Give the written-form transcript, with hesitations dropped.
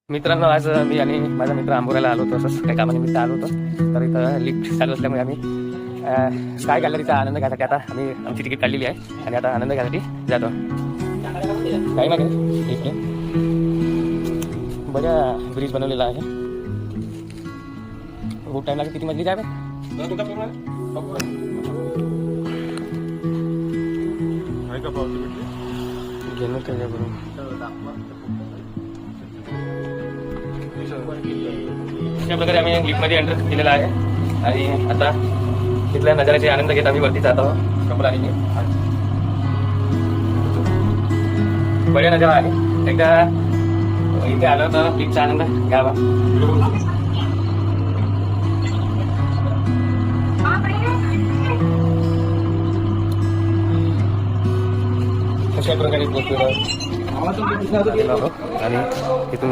मित्रांनो, आज मी आणि माझा मित्र आंबोऱ्याला आलो होतो. असंच काही कामानिमित्त आलो होतो. तर इथं लिफ्ट चालू असल्यामुळे आम्ही स्काय गॅलरीचा आनंद घ्यायसाठी आता आम्ही आमची तिकीट काढलेली आहे आणि आता आनंद घ्यायसाठी जातो. काही ना काही इकडे बऱ्या ब्रिज बनवलेला आहे. खूप टाइम लागेल. किती मजली जाय घेऊन अशा प्रकारे आम्ही लिफ्टमध्ये एंटर केलेला आहे आणि आता तिथल्या नजाऱ्याचे आनंद घेत आम्ही वरती जात आहोत. कपल आणि बढिया नजारा आहे. एकदा इथे आलो तर लिफ्टचा आनंद घ्यावा. अशा प्रकारे पोहोचलेलो आणि तिथून